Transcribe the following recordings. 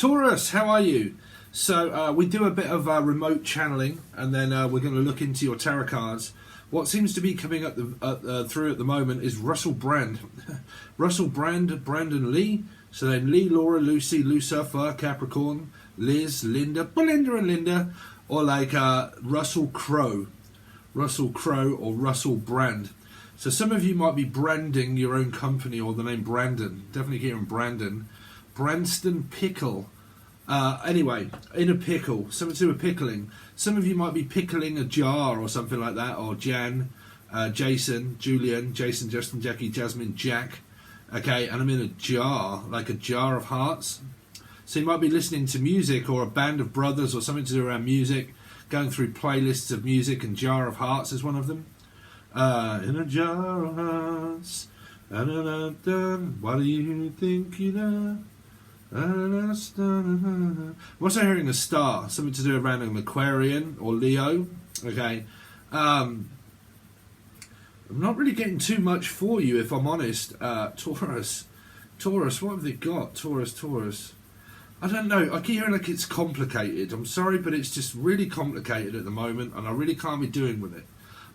Taurus, how are you? So we do a bit of remote channeling, and then we're going to look into your tarot cards. What seems to be coming up through at the moment is Russell Brand. Russell Brand, Brandon Lee. So then Lee, Laura, Lucy, Lucifer, Capricorn, Liz, Linda, Belinda and Linda. Or like Russell Crowe. Russell Crowe or Russell Brand. So some of you might be branding your own company or the name Brandon. Definitely hearing Brandon. Branston Pickle. Anyway, in a pickle. Something to do with pickling. Some of you might be pickling a jar or something like that. Or Jan, Jason, Julian, Jason, Justin, Jackie, Jasmine, Jack. Okay, and I'm in a jar, like a jar of hearts. So you might be listening to music or a band of brothers or something to do around music. Going through playlists of music, and Jar of Hearts is one of them. In a jar of hearts. What do you think you know? I'm also hearing a star, something to do around an Aquarian or Leo. Okay. I'm not really getting too much for you, if I'm honest. Taurus, what have they got? Taurus. I don't know. I keep hearing like it's complicated. I'm sorry, but it's just really complicated at the moment, and I really can't be doing with it.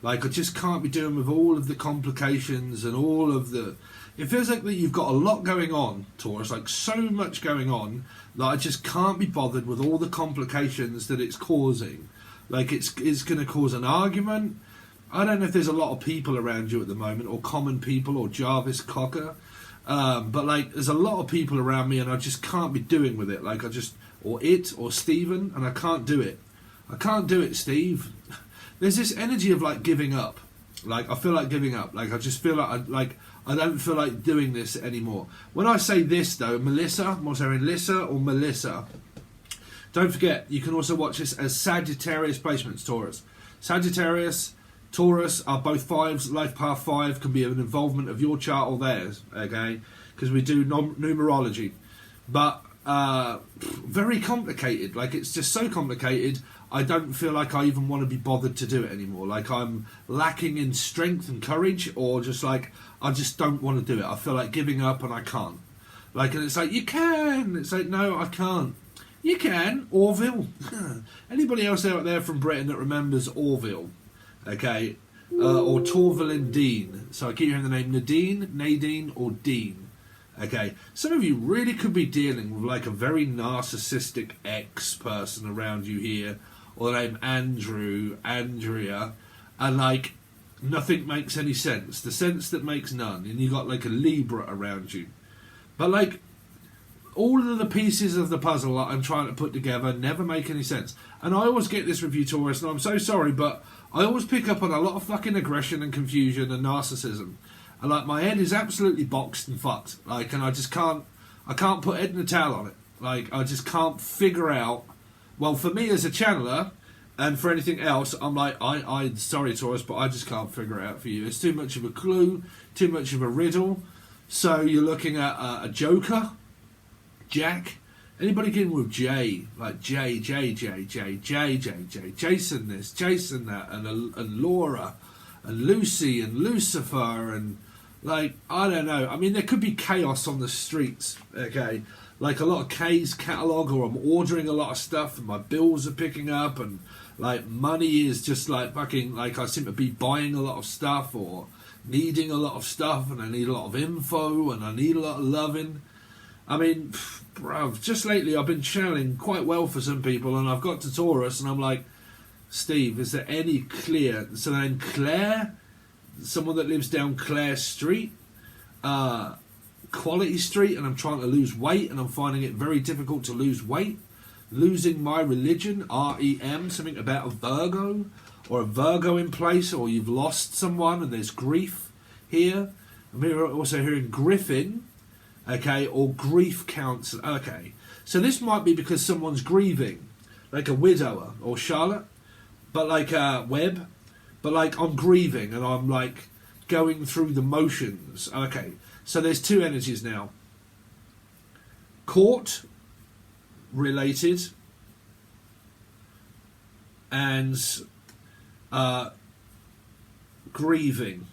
Like, I just can't be doing with all of the complications and all of the... It feels like that you've got a lot going on, Taurus, like so much going on that I just can't be bothered with all the complications that it's causing. Like, it's going to cause an argument. I don't know if there's a lot of people around you at the moment, or common people, or Jarvis Cocker. But like, there's a lot of people around me, and I just can't be doing with it. Like, or Stephen, and I can't do it. I can't do it, Steve. There's this energy of like giving up. Like, I feel like giving up. Like, I just feel like I don't feel like doing this anymore. When I say this though, Melissa, I'm also in Lissa or Melissa. Don't forget, you can also watch this as Sagittarius placements, Taurus. Sagittarius, Taurus are both fives. Life path 5 can be an involvement of your chart or theirs, okay? Because we do numerology. But very complicated. Like, it's just so complicated, I don't feel like I even want to be bothered to do it anymore. Like, I'm lacking in strength and courage, or just like, I just don't want to do it. I feel like giving up and I can't. Like, and it's like, you can. It's like, no, I can't. You can. Orville. Anybody else out there from Britain that remembers Orville? Okay, or Torvalin Dean. So I keep hearing the name Nadine, or Dean. Okay, some of you really could be dealing with like a very narcissistic ex-person around you here, or the name Andrew, Andrea, and like nothing makes any sense. The sense that makes none, and you got like a Libra around you. But like, all of the pieces of the puzzle that I'm trying to put together never make any sense. And I always get this with you, Taurus, and I'm so sorry, but I always pick up on a lot of fucking aggression and confusion and narcissism. And like, my head is absolutely boxed and fucked. Like, and I can't put head in a towel on it. Like, I just can't figure out. Well, for me as a channeler, and for anything else, I'm like, I sorry, Taurus, but I just can't figure it out for you. It's too much of a clue, too much of a riddle. So you're looking at a Joker, Jack. Anybody getting with J, like J, Jason this, Jason that, and Laura, and Lucy, and Lucifer, and like, I don't know. I mean, there could be chaos on the streets, okay? Like a lot of K's catalogue, or I'm ordering a lot of stuff, and my bills are picking up, and like money is just like fucking, like I seem to be buying a lot of stuff, or needing a lot of stuff, and I need a lot of info, and I need a lot of loving. I mean, bruv, just lately I've been channeling quite well for some people, and I've got to Taurus, and I'm like, Steve, is there any clear? So then Claire, someone that lives down Clare Street, Quality Street, and I'm trying to lose weight, and I'm finding it very difficult to lose weight. Losing my religion, REM, something about a Virgo, or a Virgo in place, or you've lost someone, and there's grief here. I'm also hearing Griffin. Okay, or grief counsellor. Okay, so this might be because someone's grieving, like a widower or Charlotte, but like Webb, but like I'm grieving and I'm like going through the motions. Okay, so there's two energies now. Court related and grieving.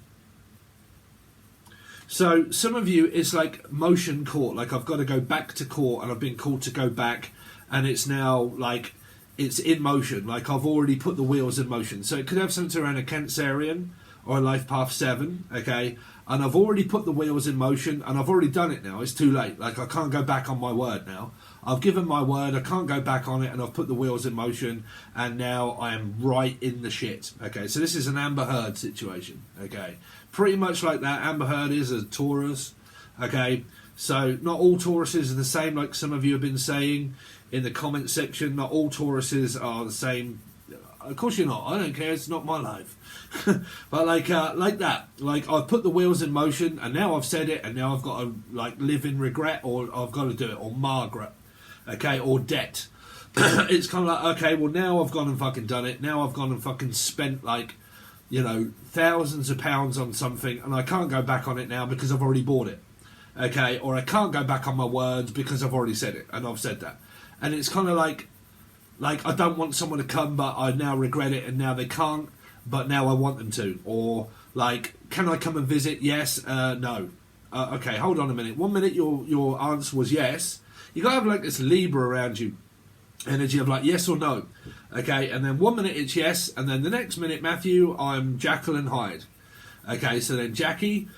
So some of you, it's like motion court, like I've got to go back to court and I've been called to go back, and it's now like it's in motion, like I've already put the wheels in motion. So it could have something around a Cancerian or a life path 7, okay, and I've already put the wheels in motion and I've already done it now. It's too late, like I can't go back on my word now. I've given my word, I can't go back on it, and I've put the wheels in motion, and now I am right in the shit. Okay, so this is an Amber Heard situation. Okay, pretty much like that. Amber Heard is a Taurus. Okay, so not all Tauruses are the same, like some of you have been saying in the comment section. Not all Tauruses are the same. Of course you're not. I don't care. It's not my life. But like that. Like I've put the wheels in motion, and now I've said it, and now I've got to like live in regret, or I've got to do it, or Margaret. Okay, or debt. It's kind of like, okay, well now I've gone and fucking done it. Now I've gone and fucking spent like, you know, thousands of pounds on something, and I can't go back on it now because I've already bought it. Okay, or I can't go back on my words because I've already said it, and I've said that. And it's kind of like I don't want someone to come, but I now regret it, and now they can't, but now I want them to. Or like, can I come and visit? Yes, no. Okay, hold on a minute. 1 minute your answer was yes. You gotta have like this Libra around you, energy of like yes or no, okay. And then 1 minute it's yes, and then the next minute, Matthew, I'm Jekyll and Hyde. Okay, so then Jackie,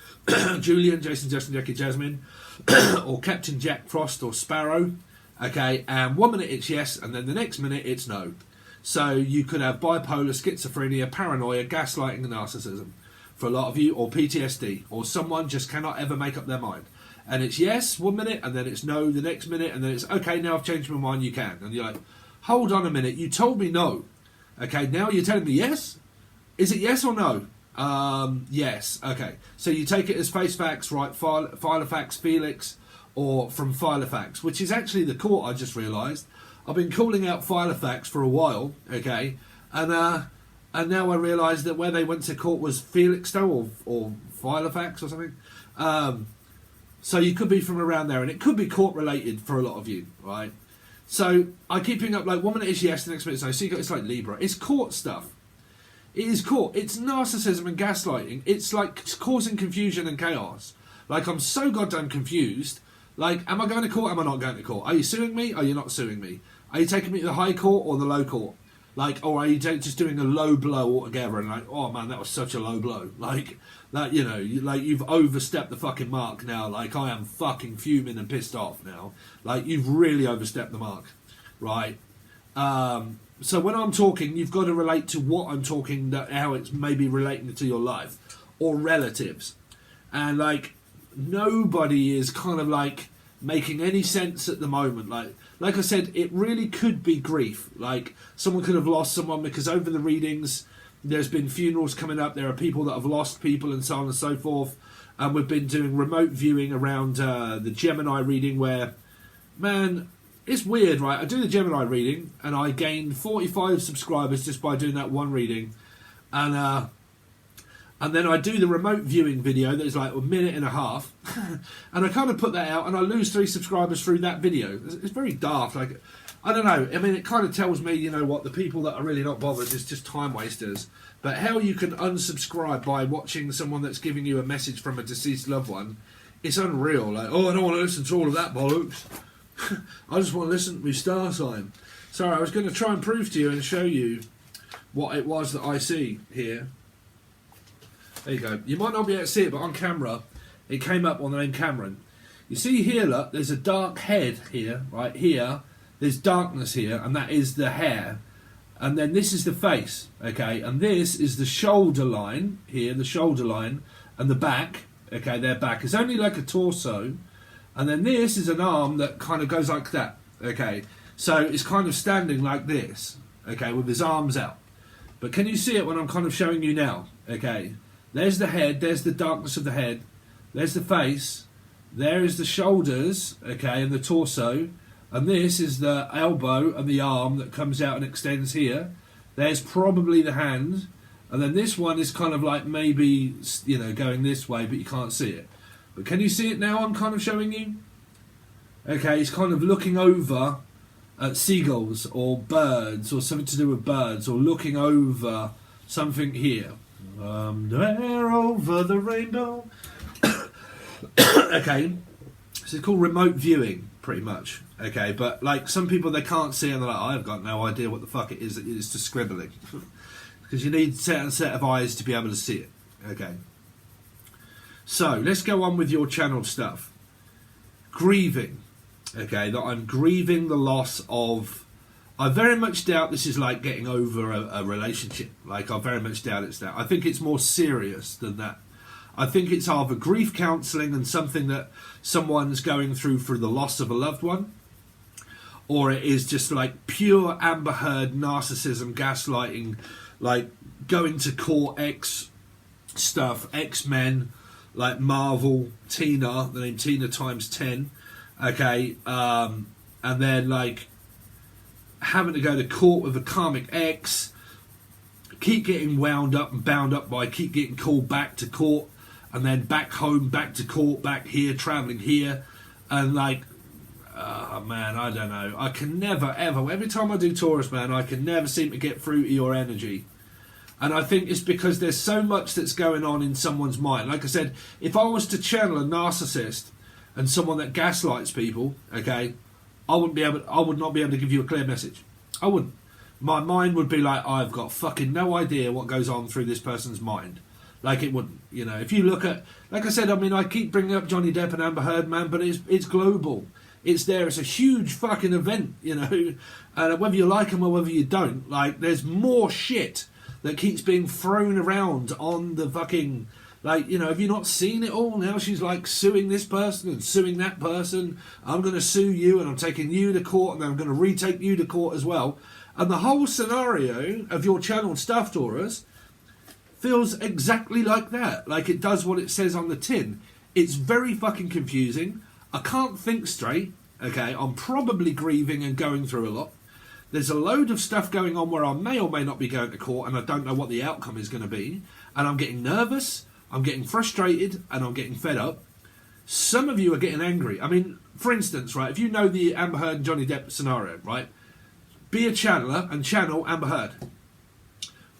Julian, Jason, Justin, Jackie, Jasmine, or Captain Jack Frost or Sparrow. Okay, and 1 minute it's yes, and then the next minute it's no. So you could have bipolar, schizophrenia, paranoia, gaslighting, and narcissism for a lot of you, or PTSD, or someone just cannot ever make up their mind. And it's yes 1 minute, and then it's no the next minute, and then it's okay, now I've changed my mind, you can. And you're like, hold on a minute, you told me no. Okay, now you're telling me yes? Is it yes or no? Yes. Okay. So you take it as face facts, right? Filofax Felix, or from Filofax, which is actually the court, I just realised. I've been calling out Filofax for a while, okay? And now I realise that where they went to court was Felixstowe or Filofax or something. So you could be from around there, and it could be court related for a lot of you, right? So I keep picking up like 1 minute is yes, the next minute is no. So you got, it's like Libra. It's court stuff. It is court. It's narcissism and gaslighting. It's like causing confusion and chaos. Like I'm so goddamn confused. Like, am I going to court? Am I not going to court? Are you suing me? Are you not suing me? Are you taking me to the high court or the low court? Like, or are you just doing a low blow altogether? And like, oh man, that was such a low blow. Like that, you know, like you've overstepped the fucking mark now. Like I am fucking fuming and pissed off now. Like you've really overstepped the mark, right? So when I'm talking, you've got to relate to what I'm talking, how it's maybe relating to your life or relatives, and like nobody is kind of like making any sense at the moment. Like I said, it really could be grief. Like someone could have lost someone, because over the readings there's been funerals coming up, there are people that have lost people and so on and so forth, and we've been doing remote viewing around the Gemini reading where, man, it's weird, right? I do the Gemini reading and I gained 45 subscribers just by doing that one reading, and then I do the remote viewing video that is like a minute and a half, and I kind of put that out, and I lose 3 subscribers through that video. It's very daft. Like, I don't know. I mean, it kind of tells me, you know what, the people that are really not bothered is just time wasters. But how you can unsubscribe by watching someone that's giving you a message from a deceased loved one, it's unreal. Like, oh, I don't want to listen to all of that bollocks. I just want to listen to my star sign. Sorry, I was going to try and prove to you and show you what it was that I see here. There you go. You might not be able to see it, but on camera, it came up on the name Cameron. You see here, look, there's a dark head here, right here. There's darkness here, and that is the hair. And then this is the face, okay? And this is the shoulder line here, the shoulder line, and the back, okay, their back. It's only like a torso. And then this is an arm that kind of goes like that, okay? So it's kind of standing like this, okay, with his arms out. But can you see it when I'm kind of showing you now, okay? There's the head, there's the darkness of the head, there's the face, there is the shoulders, okay, and the torso, and this is the elbow and the arm that comes out and extends here. There's probably the hand, and then this one is kind of like maybe, you know, going this way, but you can't see it. But can you see it now? I'm kind of showing you. Okay, he's kind of looking over at seagulls or birds or something to do with birds, or looking over something here. There over the rainbow. Okay, so it's called remote viewing, pretty much. Okay, but like some people, they can't see and they're like, I've got no idea what the fuck it is that it is to scribbling. Because you need a certain set of eyes to be able to see it. Okay. So, let's go on with your channeled stuff. Grieving. Okay, that I'm grieving the loss of... I very much doubt this is like getting over a relationship. Like, I very much doubt it's that. I think it's more serious than that. I think it's either grief counselling and something that someone's going through for the loss of a loved one, or it is just like pure Amber Heard narcissism, gaslighting, like going to court, X stuff, X-Men, like Marvel, Tina, the name Tina times 10, okay, and then like having to go to court with a Karmic ex, keep getting wound up and bound up by, keep getting called back to court, and then back home, back to court, back here, travelling here, and like, man, I don't know. I can never, ever, every time I do Taurus, man, I can never seem to get through to your energy. And I think it's because there's so much that's going on in someone's mind. Like I said, if I was to channel a narcissist and someone that gaslights people, okay, I would not be able to give you a clear message. I wouldn't. My mind would be like, I've got fucking no idea what goes on through this person's mind. Like, it wouldn't, you know. If you look at, like I said, I mean, I keep bringing up Johnny Depp and Amber Heard, man, but it's global. It's there. It's a huge fucking event, you know. And whether you like them or whether you don't, like, there's more shit that keeps being thrown around on the fucking, like, you know, have you not seen it all? Now she's like suing this person and suing that person. I'm going to sue you and I'm taking you to court and then I'm going to retake you to court as well. And the whole scenario of your channeled stuff, Taurus, feels exactly like that. Like, it does what it says on the tin. It's very fucking confusing. I can't think straight, okay? I'm probably grieving and going through a lot. There's a load of stuff going on where I may or may not be going to court and I don't know what the outcome is going to be. And I'm getting nervous, I'm getting frustrated, and I'm getting fed up. Some of you are getting angry. I mean, for instance, right, if you know the Amber Heard and Johnny Depp scenario, right? Be a channeler and channel Amber Heard.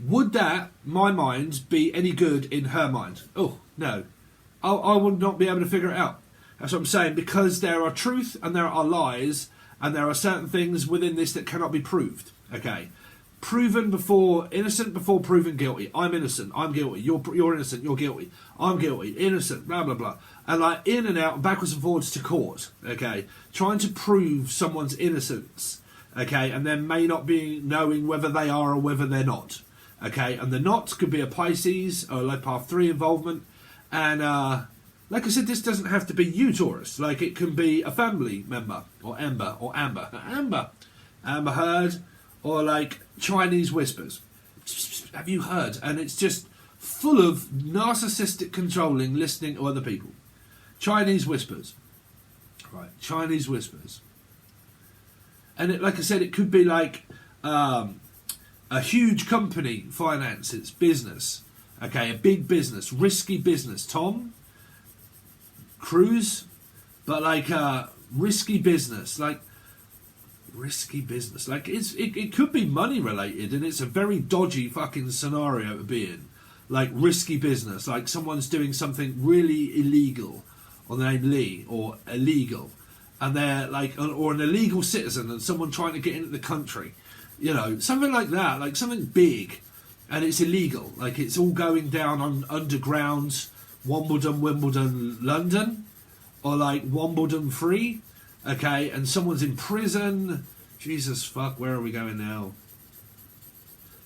Would that, my mind, be any good in her mind? Oh, no. I would not be able to figure it out. That's what I'm saying, because there are truth and there are lies, and there are certain things within this that cannot be proved. Okay, innocent before proven guilty. I'm innocent, I'm guilty. You're innocent, you're guilty. I'm guilty, innocent, blah blah blah. And like in and out, backwards and forwards to court. Okay, trying to prove someone's innocence. Okay, and then may not be knowing whether they are or whether they're not. Okay, and the not could be a Pisces or like path 3 involvement, and like I said, this doesn't have to be you, Taurus. Like, it can be a family member, or Amber Heard, or like Chinese whispers. Have you heard? And it's just full of narcissistic controlling, listening to other people. Chinese whispers, right? Chinese whispers, and it, like I said, it could be like a huge company finances business. Okay, a big business, risky business. Tom Cruise, but like risky business, like it could be money related, and it's a very dodgy fucking scenario to be in. Like risky business, like someone's doing something really illegal, or the name Lee, or illegal, and they're like, or an illegal citizen, and someone trying to get into the country, you know, something like that, like something big, and it's illegal, like it's all going down on underground. Wimbledon, London, or like Wimbledon free, okay, and someone's in prison. Jesus fuck, where are we going now?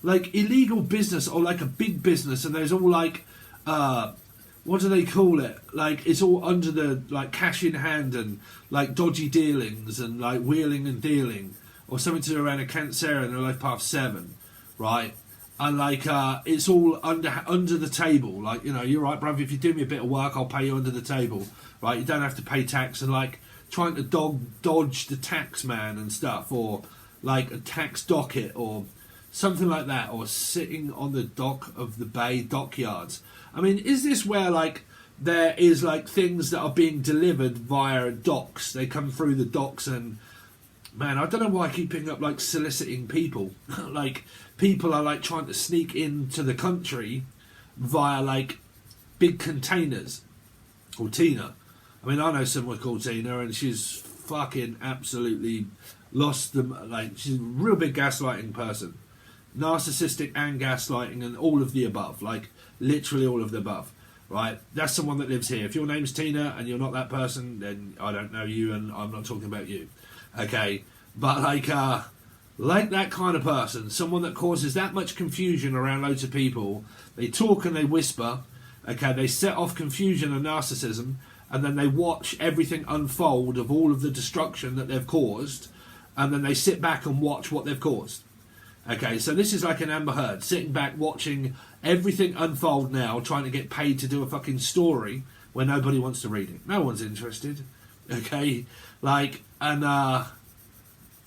Like illegal business, or like a big business, and there's all like, what do they call it? Like it's all under the like cash in hand and like dodgy dealings and like wheeling and dealing, or something to do around a Cancer and a life path 7, right? And like it's all under the table, like, you know, you're right, brother, if you do me a bit of work, I'll pay you under the table, right? You don't have to pay tax, and like trying to dodge the tax man and stuff, or like a tax docket or something like that, or sitting on the dock of the bay dockyards. I mean, is this where like there is like things that are being delivered via docks? They come through the docks, and man, I don't know why I keep picking up like soliciting people. Like people are like trying to sneak into the country via like big containers. Or Tina, I mean, I know someone called Tina, and she's fucking absolutely lost them. Like, she's a real big gaslighting person, narcissistic and gaslighting, and all of the above. Like, literally all of the above. Right? That's someone that lives here. If your name's Tina and you're not that person, then I don't know you, and I'm not talking about you. Okay, but like that kind of person, someone that causes that much confusion around loads of people. They talk and they whisper. Okay, they set off confusion and narcissism, and then they watch everything unfold of all of the destruction that they've caused, and then they sit back and watch what they've caused. Okay, so this is like an Amber Heard, sitting back watching everything unfold now, trying to get paid to do a fucking story where nobody wants to read it. No one's interested. Okay, like, and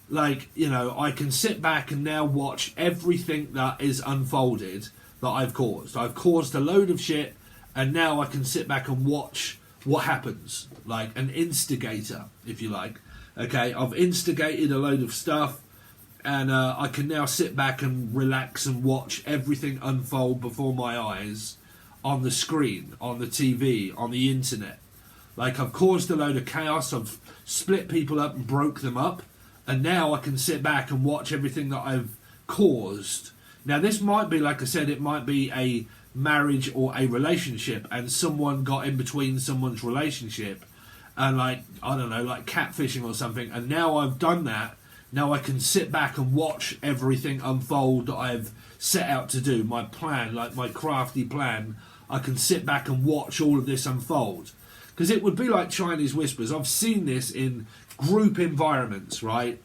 like, you know, I can sit back and now watch everything that is unfolded that I've caused. I've caused a load of shit, and now I can sit back and watch what happens, like an instigator, if you like. Okay, I've instigated a load of stuff, and I can now sit back and relax and watch everything unfold before my eyes on the screen, on the TV, on the internet. Like, I've caused a load of chaos, I've split people up and broke them up, and now I can sit back and watch everything that I've caused. Now, this might be, like I said, it might be a marriage or a relationship, and someone got in between someone's relationship, and like, I don't know, like catfishing or something, and now I've done that. Now I can sit back and watch everything unfold that I've set out to do, my plan, like my crafty plan. I can sit back and watch all of this unfold. Because it would be like Chinese whispers. I've seen this in group environments, right?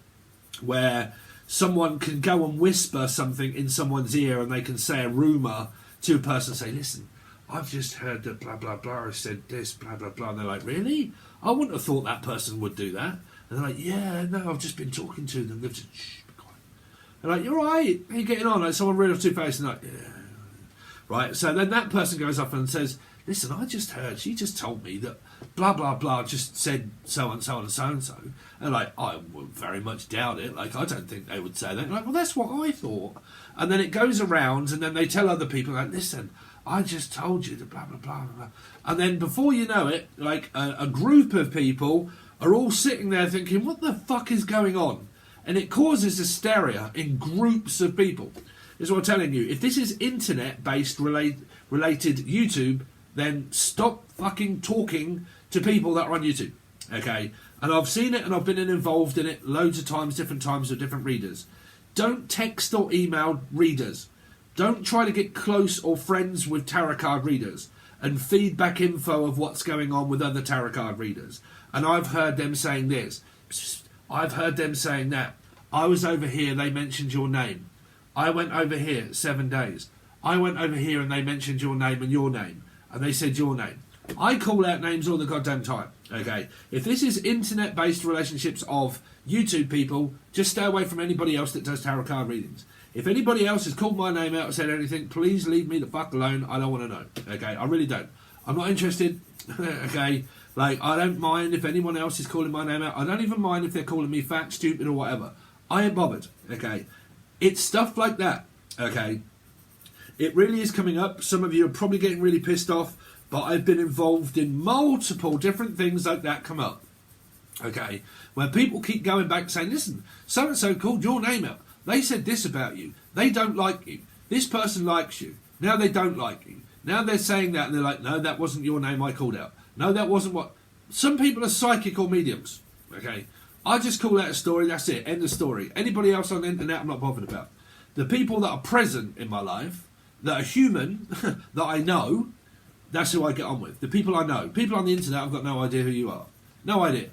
Where someone can go and whisper something in someone's ear, and they can say a rumour to a person, say, listen, I've just heard that blah, blah, blah, I said this, blah, blah, blah. And they're like, really? I wouldn't have thought that person would do that. And they're like, yeah, no, I've just been talking to them. They've just, shh, be quiet. They're like, you're right. How are you getting on? Like, someone read off two-faced and like, yeah. Right, so then that person goes up and says, listen, I just heard, she just told me that blah, blah, blah just said so-and-so and so-and-so. And like, I would very much doubt it. Like, I don't think they would say that. Like, well, that's what I thought. And then it goes around, and then they tell other people, like, listen, I just told you the blah, blah, blah, blah. And then before you know it, like, a group of people are all sitting there thinking, what the fuck is going on? And it causes hysteria in groups of people. This is what I'm telling you. If this is internet-based related YouTube, then stop fucking talking to people that are on YouTube. Okay? And I've seen it, and I've been involved in it loads of times, different times with different readers. Don't text or email readers. Don't try to get close or friends with tarot card readers and feedback info of what's going on with other tarot card readers. And I've heard them saying this. I've heard them saying that. I was over here, they mentioned your name. I went over here 7 days. I went over here and they mentioned your name and your name. And they said your name. I call out names all the goddamn time. Okay? If this is internet-based relationships of YouTube people, just stay away from anybody else that does tarot card readings. If anybody else has called my name out or said anything, please leave me the fuck alone. I don't want to know. Okay? I really don't. I'm not interested. Okay? Like, I don't mind if anyone else is calling my name out. I don't even mind if they're calling me fat, stupid, or whatever. I ain't bothered. Okay? It's stuff like that. Okay? It really is coming up. Some of you are probably getting really pissed off, but I've been involved in multiple different things like that come up. Okay? Where people keep going back saying, listen, so-and-so called your name out. They said this about you. They don't like you. This person likes you. Now they don't like you. Now they're saying that and they're like, no, that wasn't your name I called out. No, that wasn't what... Some people are psychic or mediums. Okay? I just call out a story, that's it. End of story. Anybody else on the internet I'm not bothered about. The people that are present in my life, that are human, that I know, that's who I get on with. The people I know. People on the internet, I've got no idea who you are. No idea.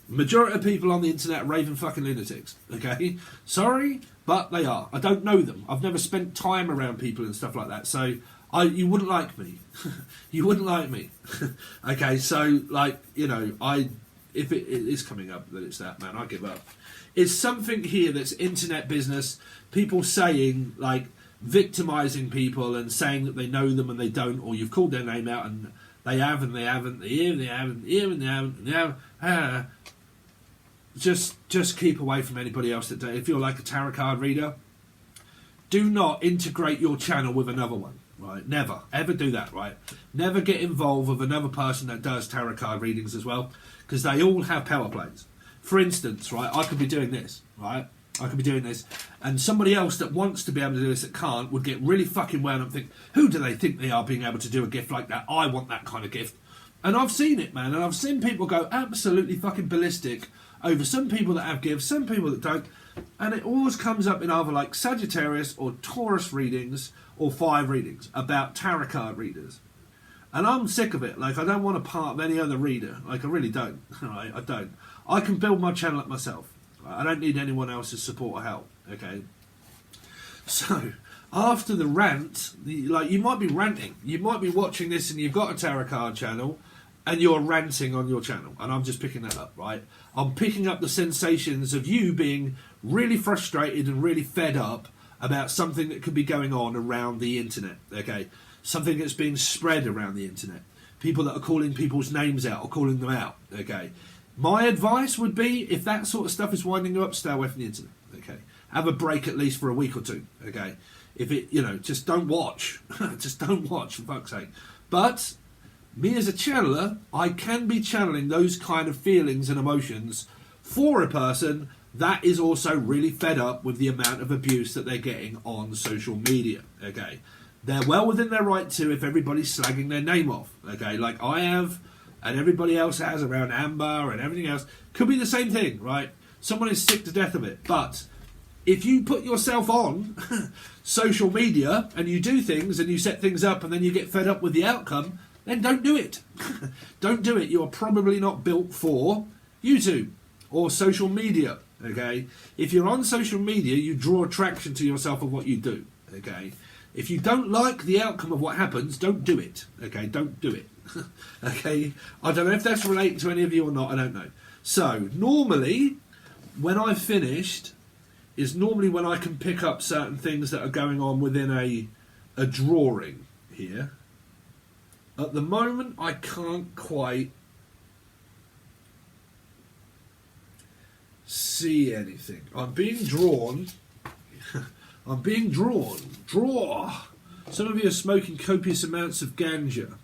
Majority of people on the internet are raving fucking lunatics. Okay? Sorry, but they are. I don't know them. I've never spent time around people and stuff like that. So, you wouldn't like me. You wouldn't like me. Okay, so, like, you know, if it is coming up that it's that, man, I give up. It's something here that's internet business. People saying, like, victimising people and saying that they know them and they don't, or you've called their name out and they have and they haven't, they haven't, they haven't, they haven't, they haven't. Just keep away from anybody else that do. If you're like a tarot card reader, do not integrate your channel with another one. right? Never, ever do that, right? Never get involved with another person that does tarot card readings as well, because they all have power plays. For instance, right, I could be doing this, right? I could be doing this, and somebody else that wants to be able to do this that can't would get really fucking wound up and think, who do they think they are being able to do a gift like that? I want that kind of gift. And I've seen it, man, and I've seen people go absolutely fucking ballistic over some people that have gifts, some people that don't, and it always comes up in either like Sagittarius or Taurus readings or 5 readings about tarot card readers. And I'm sick of it. Like, I don't want a part of any other reader. Like, I really don't. Right? I don't. I can build my channel up myself. I don't need anyone else's support or help. Okay? So, after the rant, like, you might be ranting. You might be watching this and you've got a tarot card channel and you're ranting on your channel. And I'm just picking that up, right? I'm picking up the sensations of you being really frustrated and really fed up about something that could be going on around the internet. Okay? Something that's being spread around the internet. People that are calling people's names out or calling them out. Okay. My advice would be, if that sort of stuff is winding you up, stay away from the internet. Okay. Have a break at least for a week or two. Okay. If it, just don't watch. Just don't watch, for fuck's sake. But me as a channeler, I can be channeling those kind of feelings and emotions for a person that is also really fed up with the amount of abuse that they're getting on social media. Okay. They're well within their right to if everybody's slagging their name off, okay? Like I have, and everybody else has around Amber and everything else. Could be the same thing, right? Someone is sick to death of it. But if you put yourself on social media and you do things and you set things up and then you get fed up with the outcome, then don't do it. Don't do it. You are probably not built for YouTube or social media, okay? If you're on social media, you draw attraction to yourself of what you do, okay? If you don't like the outcome of what happens, don't do it. Okay, don't do it. Okay, I don't know if that's related to any of you or not, I don't know. So, normally, when I've finished, is normally when I can pick up certain things that are going on within a drawing here. At the moment, I can't quite see anything. I'm being drawn... I'm being drawn. Draw. Some of you are smoking copious amounts of ganja.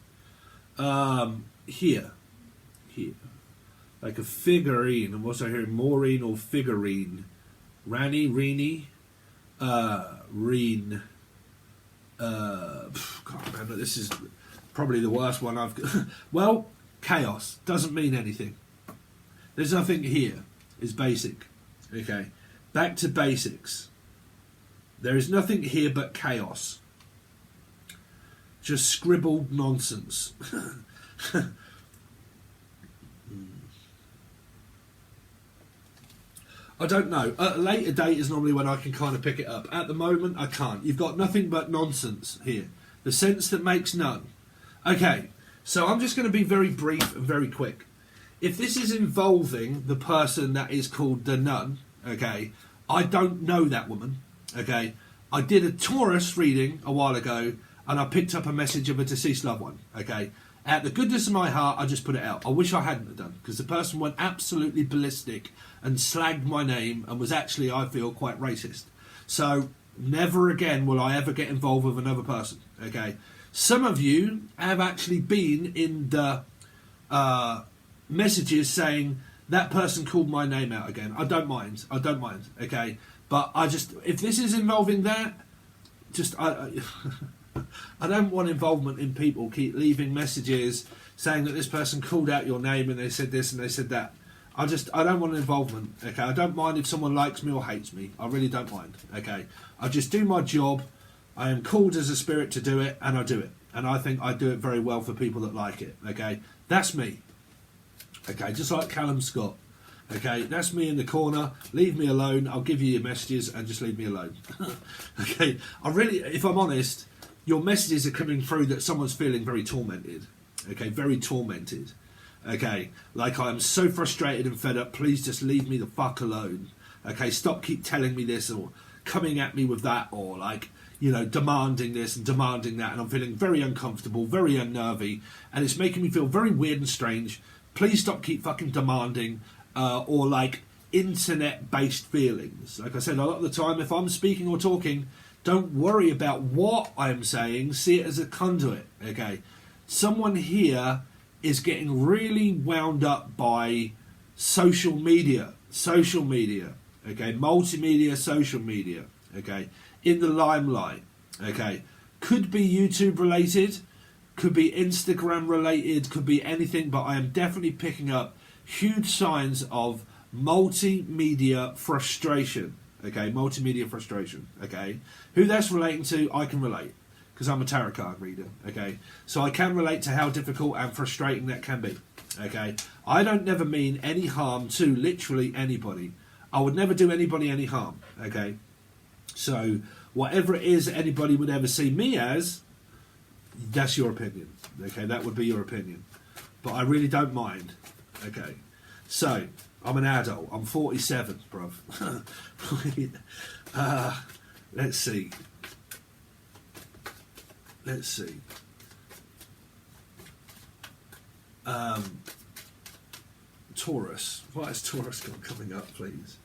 Here. Like a figurine. I'm also hearing Maureen or figurine. Rani, Rini. Reen. God, man, this is probably the worst one I've got. Well, chaos. Doesn't mean anything. There's nothing here. It's basic. Okay. Back to basics. There is nothing here but chaos. Just scribbled nonsense. I don't know. At a later date is normally when I can kind of pick it up. At the moment, I can't. You've got nothing but nonsense here. The sense that makes none. Okay, so I'm just going to be very brief and very quick. If this is involving the person that is called the nun, okay, I don't know that woman. Okay, I did a Taurus reading a while ago and I picked up a message of a deceased loved one. Okay, out the goodness of my heart, I just put it out. I wish I hadn't have done, because the person went absolutely ballistic and slagged my name and was actually, I feel, quite racist. So never again will I ever get involved with another person. Okay, some of you have actually been in the messages saying that person called my name out again. I don't mind. Okay. But I just, if this is involving that, just, I don't want involvement in people keep leaving messages saying that this person called out your name and they said this and they said that. I don't want involvement, okay? I don't mind if someone likes me or hates me. I really don't mind, okay? I just do my job. I am called as a spirit to do it, and I do it. And I think I do it very well for people that like it, okay? That's me, okay? Just like Callum Scott. Okay, that's me in the corner. Leave me alone. I'll give you your messages and just leave me alone. Okay, if I'm honest, your messages are coming through that someone's feeling very tormented. Okay, very tormented. Okay, like I'm so frustrated and fed up. Please just leave me the fuck alone. Okay, stop keep telling me this or coming at me with that or like, demanding this and demanding that. And I'm feeling very uncomfortable, very unnervy. And it's making me feel very weird and strange. Please stop keep fucking demanding. Or like internet-based feelings. Like I said, a lot of the time, if I'm speaking or talking, Don't worry about what I'm saying. See it as a conduit. Okay. Someone here is getting really wound up by social media. Okay. Multimedia, social media. Okay. In the limelight. Okay. Could be YouTube related. Could be Instagram related. Could be anything. But I am definitely picking up huge signs of multimedia frustration. Okay, multimedia frustration. Okay, who that's relating to, I can relate because I'm a tarot card reader. Okay, so I can relate to how difficult and frustrating that can be. Okay, I don't never mean any harm to literally anybody. I would never do anybody any harm. Okay, so whatever it is anybody would ever see me as, that's your opinion. Okay, that would be your opinion, but I really don't mind. Okay, so I'm an adult. I'm 47, bruv. Let's see. Taurus. What has Taurus got coming up, please?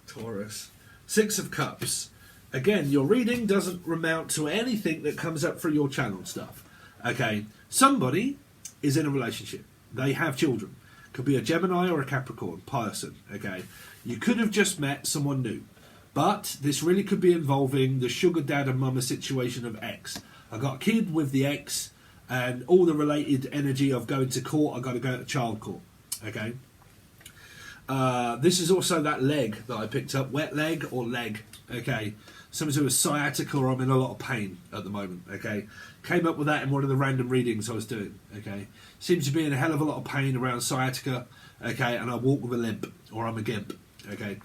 Taurus. 6 of Cups. Again, your reading doesn't amount to anything that comes up through your channel stuff. Okay, somebody is in a relationship. They have children. Could be a Gemini or a Capricorn person. Okay, you could have just met someone new, but this really could be involving the sugar dad and mama situation of X. I got a kid with the X, and all the related energy of going to court. I got to go to child court. Okay. This is also that leg that I picked up, wet leg or leg. Okay, something to do with sciatica, or I'm in a lot of pain at the moment. Okay, came up with that in one of the random readings I was doing. Okay, seems to be in a hell of a lot of pain around sciatica. Okay, and I walk with a limp, or I'm a gimp. Okay,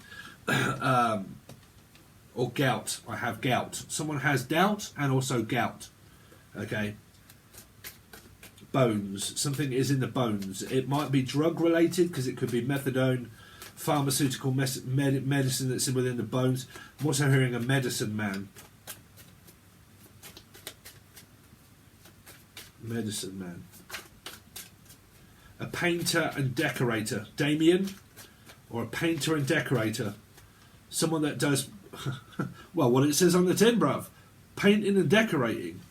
or gout. I have gout. Someone has doubt and also gout. Okay. Bones. Something is in the bones. It might be drug related because it could be methadone, pharmaceutical medicine that's within the bones. I'm also hearing a medicine man. Medicine man. A painter and decorator. Damien, or a painter and decorator. Someone that does, well, what it says on the tin, bruv. Painting and decorating.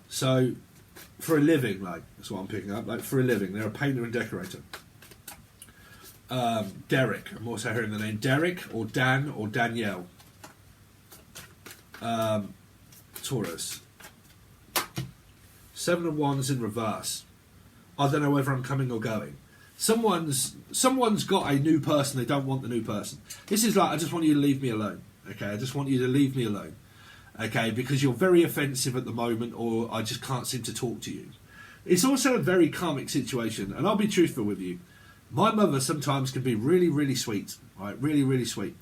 So, for a living, like, that's what I'm picking up, like, for a living. They're a painter and decorator. Derek. I'm also hearing the name Derek, or Dan, or Danielle. Taurus. 7 of Wands in reverse. I don't know whether I'm coming or going. Someone's got a new person. They don't want the new person. This is like, I just want you to leave me alone. Okay, I just want you to leave me alone. Okay, because you're very offensive at the moment, or I just can't seem to talk to you. It's also a very karmic situation, and I'll be truthful with you. My mother sometimes can be really, really sweet, right? Really, really sweet.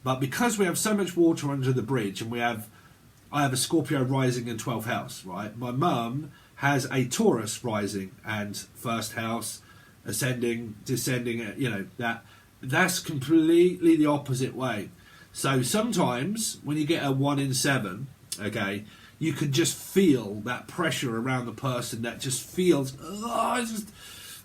But because we have so much water under the bridge, and I have a Scorpio rising in 12th house, right? My mum has a Taurus rising and first house, ascending, descending. You know, that's completely the opposite way. So sometimes when you get a 1 in 7, okay, you can just feel that pressure around the person that just feels, oh,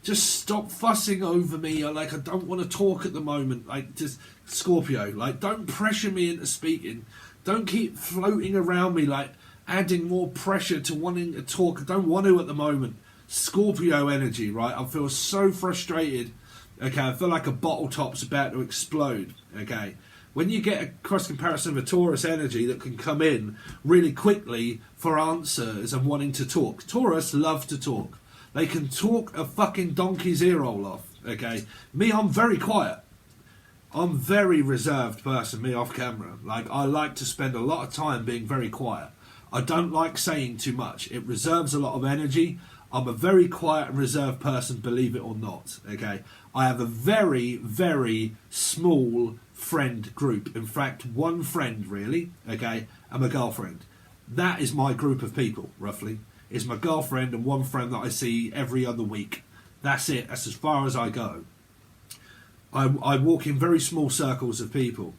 just stop fussing over me, or like, I don't want to talk at the moment. Like, just Scorpio, like, don't pressure me into speaking. Don't keep floating around me, like adding more pressure to wanting to talk. I don't want to at the moment. Scorpio energy, right? I feel so frustrated. Okay, I feel like a bottle top's about to explode. Okay. When you get a cross comparison of a Taurus energy that can come in really quickly for answers and wanting to talk. Taurus love to talk. They can talk a fucking donkey's ear roll off. Okay. Me, I'm very quiet. I'm a very reserved person, me off camera. Like, I like to spend a lot of time being very quiet. I don't like saying too much. It reserves a lot of energy. I'm a very quiet and reserved person, believe it or not. Okay. I have a very, very small friend group. In fact, one friend really, okay, and my girlfriend. That is my group of people, roughly. Is my girlfriend and one friend that I see every other week. That's it. That's as far as I go. I walk in very small circles of people.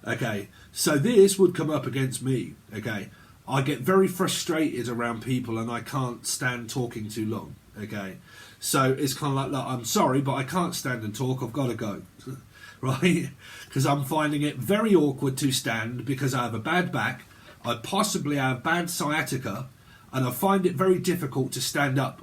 Okay, so this would come up against me. Okay, I get very frustrated around people and I can't stand talking too long. Okay, so it's kind of like, look, I'm sorry, but I can't stand and talk. I've got to go. right? Because I'm finding it very awkward to stand because I have a bad back, I possibly have bad sciatica, and I find it very difficult to stand up.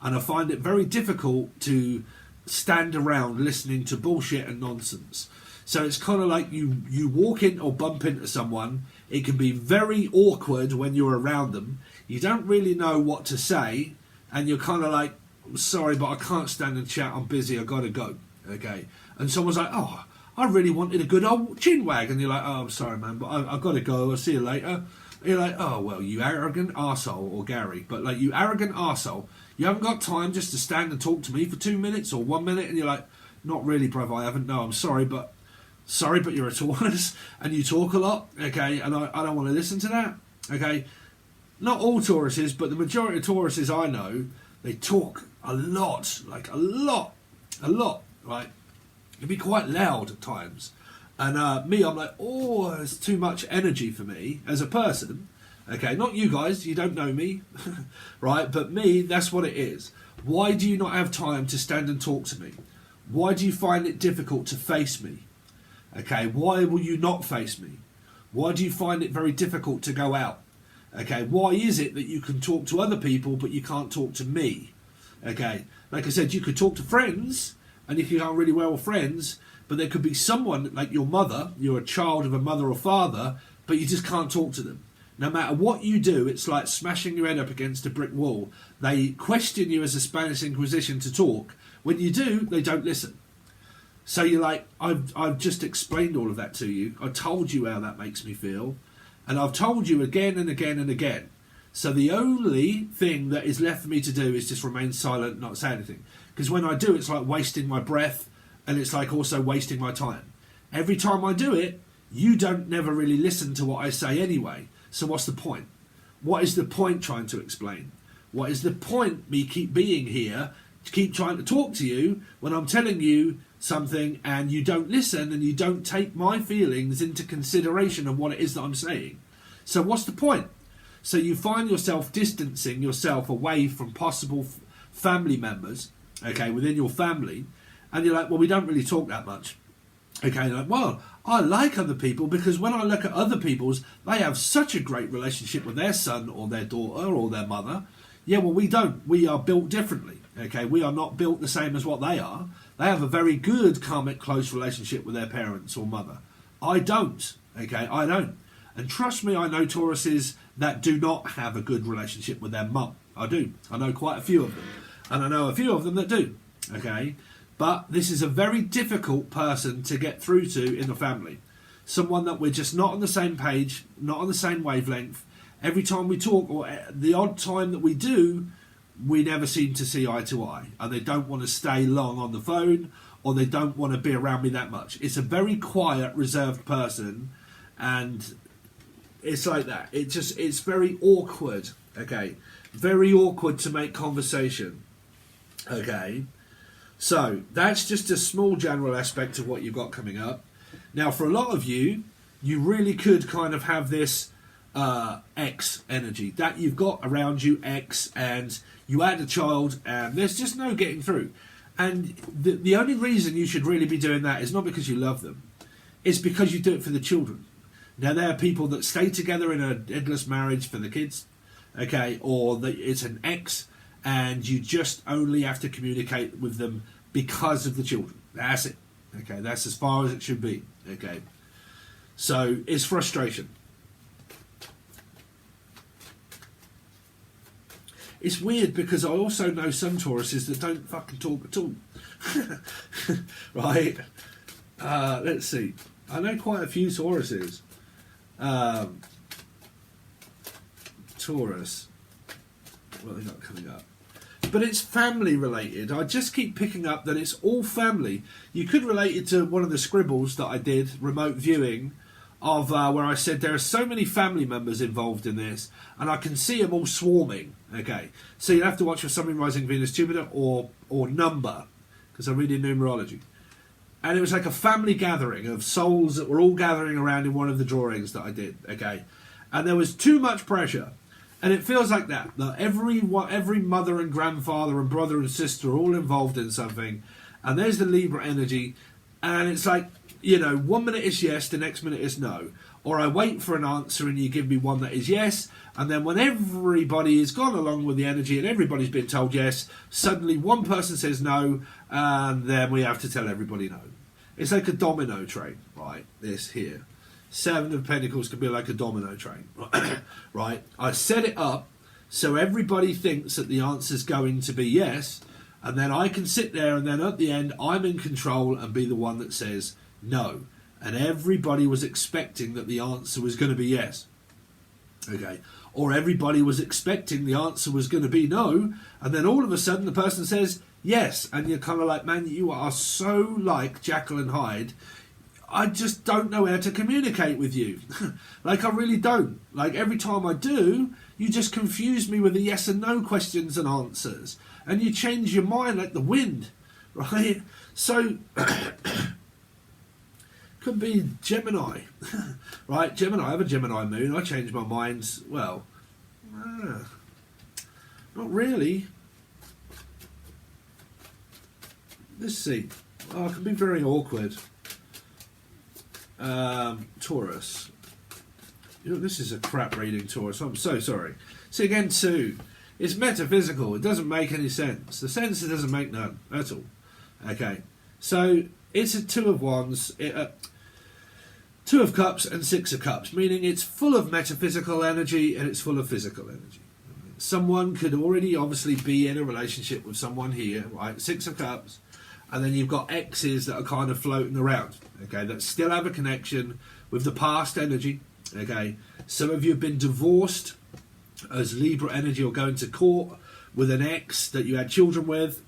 And I find it very difficult to stand around listening to bullshit and nonsense. So it's kind of like you walk in or bump into someone. It can be very awkward when you're around them. You don't really know what to say, and you're kind of like, sorry, but I can't stand and chat. I'm busy. I got to go. Okay. And someone's like, oh, I really wanted a good old chin wag. And you're like, oh, I'm sorry, man, but I've got to go. I'll see you later. And you're like, oh, well, you arrogant arsehole, or Gary. But like, you arrogant arsehole. You haven't got time just to stand and talk to me for 2 minutes or 1 minute. And you're like, not really, bruv, I haven't. No, I'm sorry, but you're a Taurus and you talk a lot, okay, and I don't want to listen to that, okay. Not all Tauruses, but the majority of Tauruses I know, they talk a lot, like a lot, right? It can be quite loud at times. And me, I'm like, oh, it's too much energy for me as a person, okay. Not you guys, you don't know me, right? But me, that's what it is. Why do you not have time to stand and talk to me? Why do you find it difficult to face me? Okay, why will you not face me? Why do you find it very difficult to go out? Okay, why is it that you can talk to other people but you can't talk to me? Okay, like I said, you could talk to friends and you can get on really well with friends, but there could be someone like your mother, you're a child of a mother or father, but you just can't talk to them. No matter what you do, it's like smashing your head up against a brick wall. They question you as a Spanish Inquisition to talk. When you do, they don't listen. So you're like, I've just explained all of that to you. I told you how that makes me feel. And I've told you again and again and again. So the only thing that is left for me to do is just remain silent and not say anything. Because when I do, it's like wasting my breath, and it's like also wasting my time. Every time I do it, you don't never really listen to what I say anyway. So what's the point? What is the point trying to explain? What is the point me keep being here, to keep trying to talk to you when I'm telling you something and you don't listen and you don't take my feelings into consideration of what it is that I'm saying? So what's the point? So you find yourself distancing yourself away from possible family members, okay, within your family, and you're like, well, we don't really talk that much. Okay, you're like, well, I like other people because when I look at other people's, they have such a great relationship with their son or their daughter or their mother. Yeah, well, we don't. We are built differently. Okay, we are not built the same as what they are. They have a very good karmic close relationship with their parents or mother. I don't. Okay, I don't. And trust me, I know Tauruses that do not have a good relationship with their mum. I do. I know quite a few of them. And I know a few of them that do. Okay, but this is a very difficult person to get through to in the family. Someone that we're just not on the same page, not on the same wavelength. Every time we talk, or the odd time that we do, we never seem to see eye to eye, and they don't want to stay long on the phone, or they don't want to be around me that much. It's a very quiet, reserved person, and it's like that. It's very awkward, okay? Very awkward to make conversation, okay? So that's just a small general aspect of what you've got coming up. Now, for a lot of you, you really could kind of have this X energy that you've got around you, X, and you had a child and there's just no getting through. And the only reason you should really be doing that is not because you love them, it's because you do it for the children. Now, there are people that stay together in an endless marriage for the kids, okay, or it's an X and you just only have to communicate with them because of the children. That's it, okay, that's as far as it should be, okay. So it's frustration. It's weird because I also know some Tauruses that don't fucking talk at all. Right? Let's see. I know quite a few Tauruses. Taurus. What have they got coming up? But it's family related. I just keep picking up that it's all family. You could relate it to one of the scribbles that I did, remote viewing, of where I said there are so many family members involved in this, and I can see them all swarming. Okay, so you have to watch for Sun, Moon, Rising, Venus, Jupiter, or number, because I'm reading numerology. And it was like a family gathering of souls that were all gathering around in one of the drawings that I did. Okay, and there was too much pressure, and it feels like that every mother and grandfather and brother and sister are all involved in something, and there's the Libra energy. And it's like, you know, 1 minute is yes, the next minute is no. Or I wait for an answer and you give me one that is yes, and then when everybody has gone along with the energy and everybody's been told yes, suddenly one person says no, and then we have to tell everybody no. It's like a domino train, right? This here. 7 of Pentacles could be like a domino train, right? I set it up so everybody thinks that the answer's going to be yes, and then I can sit there and then at the end I'm in control and be the one that says no. And everybody was expecting that the answer was going to be yes. Okay. Or everybody was expecting the answer was going to be no, and then all of a sudden the person says yes, and you're kind of like, man, you are so like Jekyll and Hyde. I just don't know how to communicate with you. Like, I really don't. Like, every time I do, you just confuse me with the yes and no questions and answers, and you change your mind like the wind, right? So could be Gemini, right? Gemini, I have a Gemini moon. I change my minds, well, not really. Let's see. Oh, it can be very awkward. Taurus. You know, this is a crap reading, Taurus. I'm so sorry. See, again, 2. It's metaphysical. It doesn't make any sense. The sense, it doesn't make none. That's all. Okay. So, it's a 2 of Wands, 2 of Cups and 6 of Cups, meaning it's full of metaphysical energy and it's full of physical energy. Someone could already obviously be in a relationship with someone here, right? 6 of Cups, and then you've got exes that are kind of floating around, okay, that still have a connection with the past energy, okay? Some of you have been divorced as Libra energy or going to court with an ex that you had children with.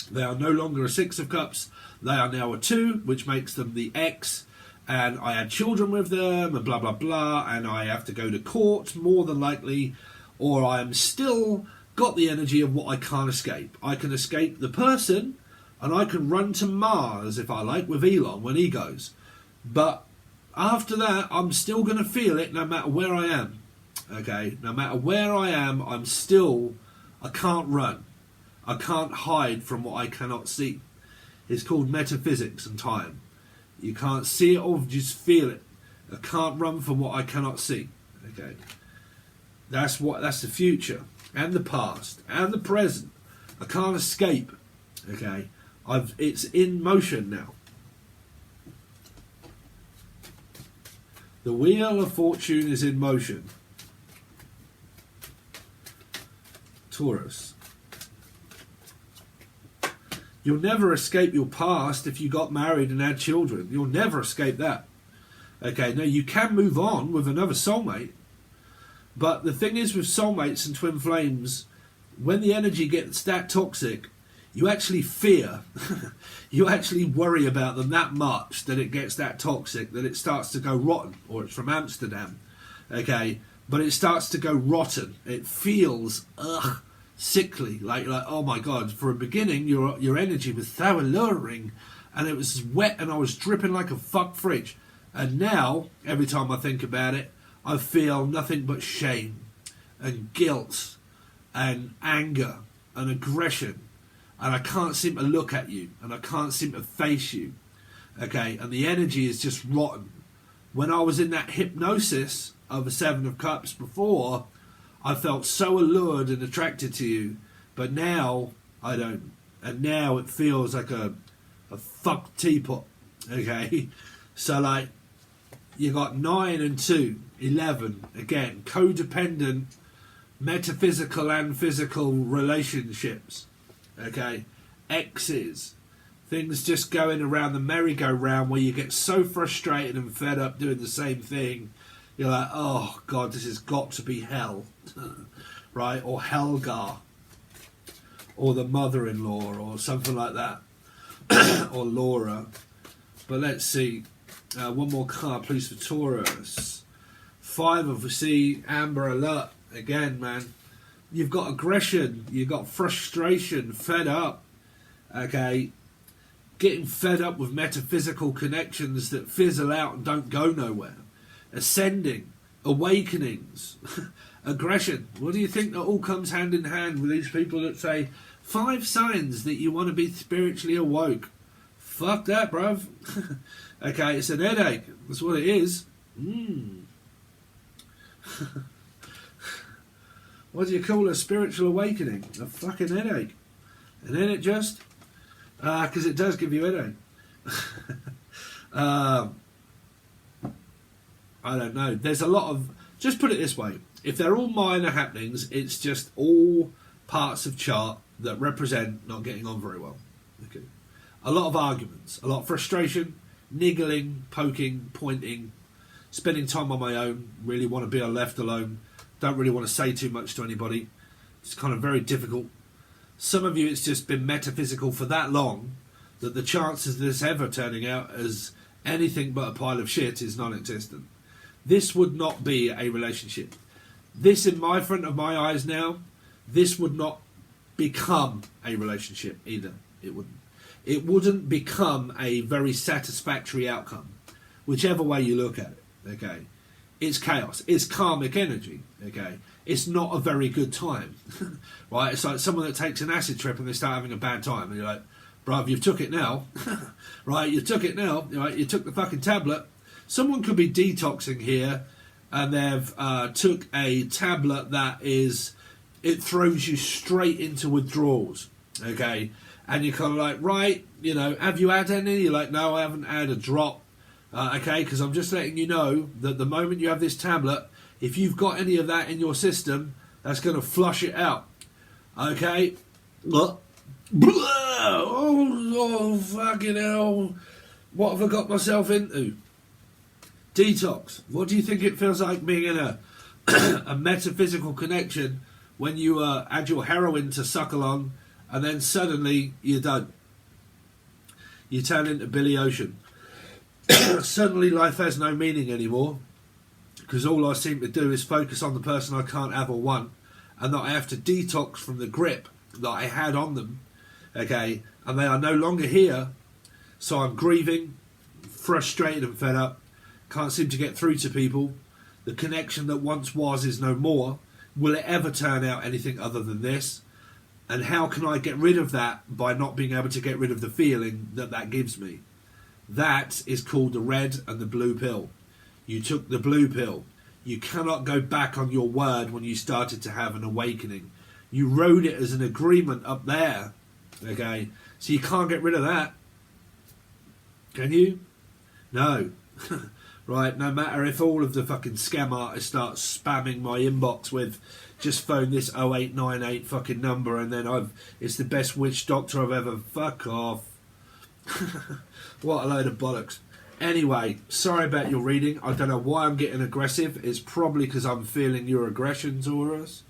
They are no longer a 6 of Cups. They are now a 2, which makes them the ex. And I had children with them and blah, blah, blah. And I have to go to court more than likely. Or I am still got the energy of what I can't escape. I can escape the person and I can run to Mars if I like with Elon when he goes. But after that, I'm still going to feel it no matter where I am. Okay, no matter where I am, I can't run. I can't hide from what I cannot see. It's called metaphysics and time. You can't see it or just feel it. I can't run from what I cannot see. Okay, that's the future and the past and the present. I can't escape. Okay, it's in motion now. The wheel of fortune is in motion. Taurus. You'll never escape your past if you got married and had children. You'll never escape that. Okay, now you can move on with another soulmate. But the thing is with soulmates and twin flames, when the energy gets that toxic, you actually fear, you actually worry about them that much that it gets that toxic, that it starts to go rotten. Or it's from Amsterdam. Okay, but it starts to go rotten. It feels, sickly, like oh my god. For a beginning, your energy was so alluring, and it was wet, and I was dripping like a fuck fridge. And now, every time I think about it, I feel nothing but shame, and guilt, and anger, and aggression, and I can't seem to look at you, and I can't seem to face you. Okay, and the energy is just rotten. When I was in that hypnosis of a 7 of Cups before, I felt so allured and attracted to you, but now I don't. And now it feels like a fucked teapot. Okay? So, like, you got 9 and 2, 11. Again, codependent, metaphysical and physical relationships. Okay? Exes. Things just going around the merry-go-round where you get so frustrated and fed up doing the same thing. You're like, oh God, this has got to be hell. Right? Or Helga. Or the mother-in-law or something like that. Or Laura. But let's see. One more card, please, for Taurus. 5 of, see, Amber Alert. Again, man. You've got aggression. You've got frustration. Fed up. Okay? Getting fed up with metaphysical connections that fizzle out and don't go nowhere. Ascending. Awakenings. Aggression. What do you think that all comes hand in hand with these people that say 5 signs that you want to be spiritually awoke? Fuck that, bruv. Okay, it's an headache. That's what it is. What do you call a spiritual awakening? A fucking headache. And then it just... because it does give you a headache. I don't know. There's a lot of... Just put it this way. If they're all minor happenings, it's just all parts of chart that represent not getting on very well. Okay. A lot of arguments. A lot of frustration, niggling, poking, pointing, spending time on my own, really want to be left alone, don't really want to say too much to anybody. It's kind of very difficult. Some of you, it's just been metaphysical for that long that the chances of this ever turning out as anything but a pile of shit is non-existent. This would not be a relationship. This, in my front of my eyes now, this would not become a relationship either. It wouldn't. It wouldn't become a very satisfactory outcome, whichever way you look at it. Okay, it's chaos. It's karmic energy. Okay, it's not a very good time. Right? It's like someone that takes an acid trip and they start having a bad time, and you're like, bruv, you've took it now. Right? You took it now. Right? You took the fucking tablet. Someone could be detoxing here, and they've took a tablet that is, it throws you straight into withdrawals. Okay. And you're kind of like, right, you know, have you had any? You're like, no, I haven't had a drop. Okay, because I'm just letting you know that the moment you have this tablet, if you've got any of that in your system, that's going to flush it out. Okay? Oh, fucking hell. What have I got myself into? Detox. What do you think it feels like being in a, a metaphysical connection when you add your heroin to suckle on? And then suddenly you're done. You turn into Billy Ocean. Suddenly life has no meaning anymore, because all I seem to do is focus on the person I can't have or want, and that I have to detox from the grip that I had on them. Okay, and they are no longer here, so I'm grieving, frustrated and fed up. Can't seem to get through to people. The connection that once was is no more. Will it ever turn out anything other than this? And how can I get rid of that by not being able to get rid of the feeling that that gives me? That is called the red and the blue pill. You took the blue pill. You cannot go back on your word when you started to have an awakening. You wrote it as an agreement up there. Okay? So you can't get rid of that. Can you? No. Right? No matter if all of the fucking scam artists start spamming my inbox with... Just phone this 0898 fucking number and then it's the best witch doctor I've ever... Fuck off. What a load of bollocks. Anyway, sorry about your reading. I don't know why I'm getting aggressive. It's probably because I'm feeling your aggression, Taurus.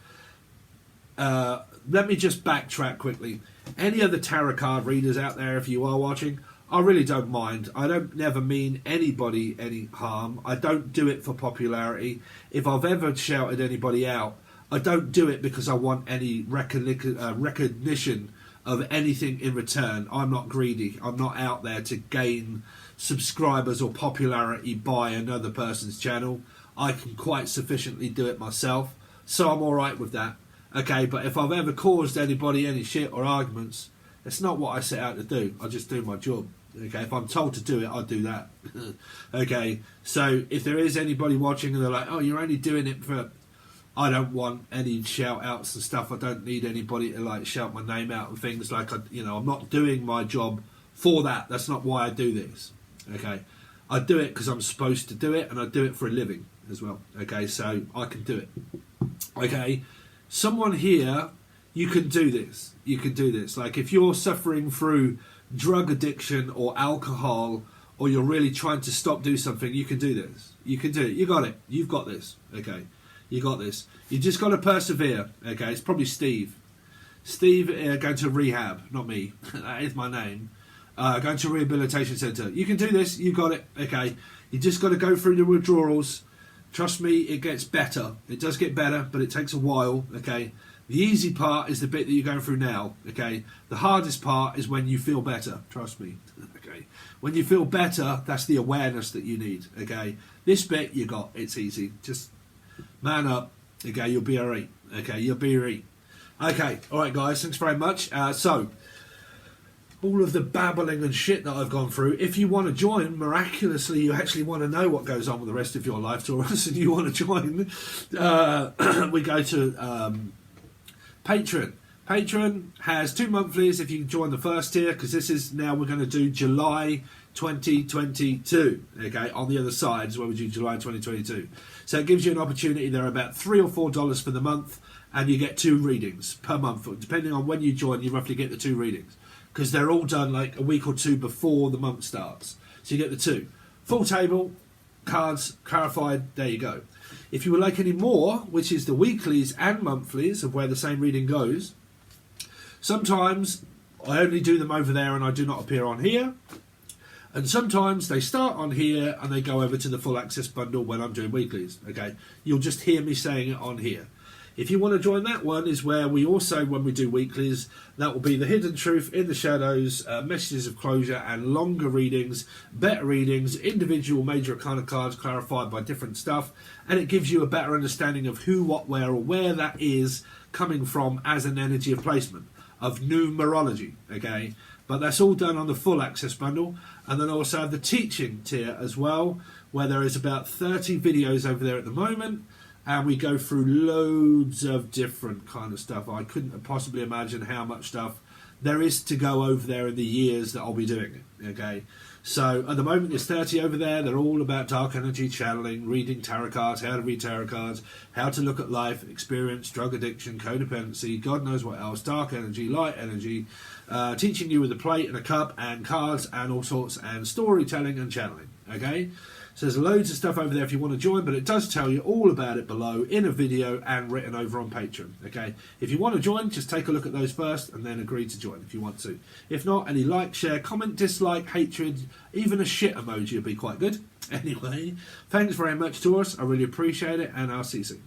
Let me just backtrack quickly. Any other tarot card readers out there, if you are watching, I really don't mind. I don't never mean anybody any harm. I don't do it for popularity. If I've ever shouted anybody out, I don't do it because I want any recognition of anything in return. I'm not greedy. I'm not out there to gain subscribers or popularity by another person's channel. I can quite sufficiently do it myself, so I'm alright with that. Okay, but if I've ever caused anybody any shit or arguments, it's not what I set out to do. I just do my job. Okay, if I'm told to do it, I'll do that. Okay, so if there is anybody watching and they're like, oh, you're only doing it for... I don't want any shout outs and stuff. I don't need anybody to like shout my name out and things like, I'm not doing my job for that. That's not why I do this. Okay. I do it because I'm supposed to do it, and I do it for a living as well. Okay. So I can do it. Okay. Someone here, you can do this. You can do this. Like if you're suffering through drug addiction or alcohol, or you're really trying to stop do something, you can do this. You can do it. You got it. You've got this. Okay. You got this. You just got to persevere. Okay, it's probably Steve. Steve going to rehab, not me. That is my name. Going to a rehabilitation centre. You can do this. You got it. Okay. You just got to go through the withdrawals. Trust me, it gets better. It does get better, but it takes a while. Okay. The easy part is the bit that you're going through now. Okay. The hardest part is when you feel better. Trust me. Okay. When you feel better, that's the awareness that you need. Okay. This bit you got. It's easy. Just man up. Okay, you'll be alright. Okay, you'll be alright. Okay, alright guys, thanks very much. So, all of the babbling and shit that I've gone through. If you want to join, miraculously, you actually want to know what goes on with the rest of your life, Taurus, and you want to join, we go to Patron. Patron has 2 monthlies if you join the first tier, because this is now we're going to do July 2022. Okay, on the other side is where we do July 2022. So it gives you an opportunity. They're about $3 or $4 for the month, and you get 2 readings per month. Depending on when you join, you roughly get the 2 readings, because they're all done like a week or 2 before the month starts. So you get the 2. Full table, cards, clarified, there you go. If you would like any more, which is the weeklies and monthlies of where the same reading goes, sometimes I only do them over there and I do not appear on here. And sometimes they start on here and they go over to the full access bundle when I'm doing weeklies. Okay, you'll just hear me saying it on here. If you want to join that one, is where we also, when we do weeklies, that will be the hidden truth, in the shadows, messages of closure, and longer readings, better readings, individual major arcana cards clarified by different stuff, and it gives you a better understanding of who, what, where, or where that is coming from as an energy of placement of numerology. Okay, but that's all done on the full access bundle. And then I also have the teaching tier as well, where there is about 30 videos over there at the moment. And we go through loads of different kind of stuff. I couldn't possibly imagine how much stuff there is to go over there in the years that I'll be doing it. Okay, so at the moment there's 30 over there. They're all about dark energy channeling, reading tarot cards, how to read tarot cards, how to look at life, experience, drug addiction, codependency, God knows what else, dark energy, light energy, teaching you with a plate and a cup and cards and all sorts, and storytelling and channeling. Okay, so there's loads of stuff over there if you want to join, but it does tell you all about it below in a video and written over on Patreon. Okay, if you want to join, just take a look at those first and then agree to join if you want to. If not, any like, share, comment, dislike, hatred, even a shit emoji would be quite good. Anyway, thanks very much, Taurus. I really appreciate it, and I'll see you soon.